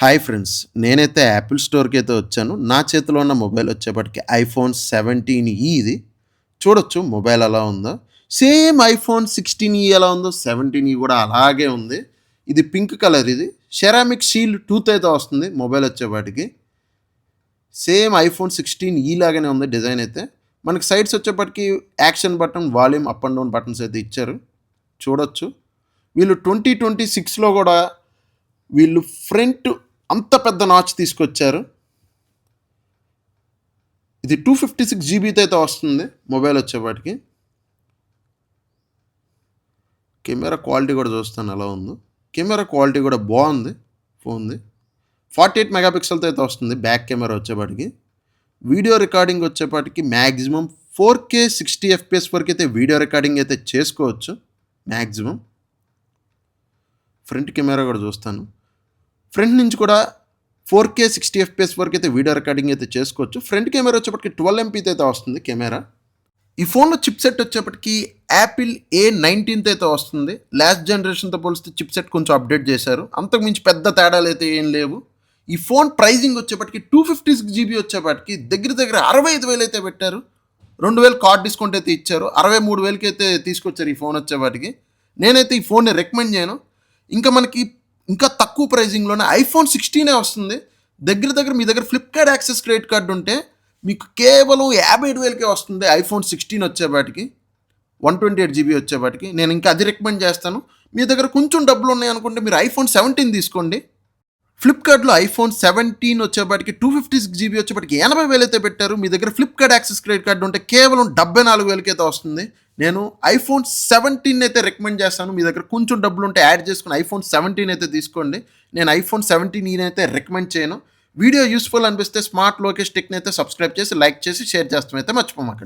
Hi friends. నేనైతే Apple స్టోర్‌కైతే వచ్చాను. నా చేతిలో ఉన్న మొబైల్ వచ్చేప్పటికి ఐఫోన్ 17 ఇది. చూడొచ్చు మొబైల్ ఎలా ఉందో. సేమ్ ఐఫోన్ 16 ఎలా ఉందో 17 కూడా అలాగే ఉంది. ఇది పింక్ కలర్ ఇది. సెరామిక్ షీల్డ్ టూత్ అయితే వస్తుంది మొబైల్ వచ్చేపాటికి. సేమ్ ఐఫోన్ 16 లాగానే ఉంది డిజైన్ అయితే. మనకి సైడ్స్ వచ్చేప్పటికి action button, volume up and down buttons అయితే ఇచ్చారు. చూడొచ్చు. వీళ్ళు 2026లో కూడా వీళ్ళు ఫ్రంట్ అంత పెద్ద నాచ్ తీసుకొచ్చారు. ఇది 256 జీబీతో అయితే వస్తుంది మొబైల్ వచ్చేపాటికి. కెమెరా క్వాలిటీ కూడా చూస్తాను ఎలా ఉందో. కెమెరా క్వాలిటీ కూడా బాగుంది ఫోన్ది. 48 మెగాపిక్సెల్తో అయితే వస్తుంది బ్యాక్ కెమెరా వచ్చేపాటికి. వీడియో రికార్డింగ్ వచ్చేపాటికి మ్యాక్సిమం 4K 60 FPS వరకు అయితే వీడియో రికార్డింగ్ అయితే చేసుకోవచ్చు మ్యాక్సిమం. ఫ్రంట్ కెమెరా కూడా చూస్తాను. ఫ్రంట్ నుంచి కూడా 4K 60 FPS వరకు అయితే వీడియో రికార్డింగ్ అయితే చేసుకోవచ్చు. ఫ్రంట్ కెమెరా వచ్చేప్పటికి 12 MP అయితే వస్తుంది కెమెరా. ఈ ఫోన్లో చిప్ సెట్ వచ్చేప్పటికి యాపిల్ A19 అయితే వస్తుంది. లాస్ట్ జనరేషన్తో పోలిస్తే చిప్ సెట్ కొంచెం అప్డేట్ చేశారు. అంతకు మించి పెద్ద తేడాలు అయితే ఏం లేవు. ఈ ఫోన్ ప్రైజింగ్ వచ్చేప్పటికి 256 GB వచ్చేప్పటికి దగ్గర దగ్గర 65,000 అయితే పెట్టారు. 2,000 కార్డ్ డిస్కౌంట్ అయితే ఇచ్చారు. 63,000కి అయితే తీసుకొచ్చారు ఈ ఫోన్ వచ్చేవాటికి. నేనైతే ఈ ఫోన్ని రికమెండ్ చేయను. ఇంకా తక్కువ ప్రైజింగ్లోనే ఐఫోన్ 16 వస్తుంది. దగ్గర దగ్గర మీ దగ్గర ఫ్లిప్కార్ట్ యాక్సెస్ క్రెడిట్ కార్డు ఉంటే మీకు కేవలం 57,000కే వస్తుంది ఐఫోన్ 16 వచ్చేపాటికి. 128 GB వచ్చేపాటికి. నేను ఇంకా అది రికమెండ్ చేస్తాను. మీ దగ్గర కొంచెం డబ్బులు ఉన్నాయి అనుకుంటే మీరు ఐఫోన్ 17 తీసుకోండి. ఫ్లిప్కార్ట్లో ఐఫోన్ 17 వచ్చేపాటికి 256 GB వచ్చేపాటికి 80,000 అయితే పెట్టారు. మీ దగ్గర ఫ్లిప్కార్ట్ యాక్సెస్ క్రెడిట్ కార్డు ఉంటే కేవలం 74,000కి అయితే వస్తుంది. నేను ఐఫోన్ 17 అయితే రికమెండ్ చేస్తాను. మీ దగ్గర కొంచెం డబ్బులు ఉంటే యాడ్ చేసుకుని ఐఫోన్ 17 అయితే తీసుకోండి. నేను ఐఫోన్ 17 అయితే రికమెండ్ చేయను. వీడియో యూస్ఫుల్ అనిపిస్తే స్మార్ట్ లోకేష్ టెక్ని అయితే సబ్స్క్రైబ్ చేసి, లైక్ చేసి, షేర్ చేస్తాం అయితే మర్చిపోమాకండి.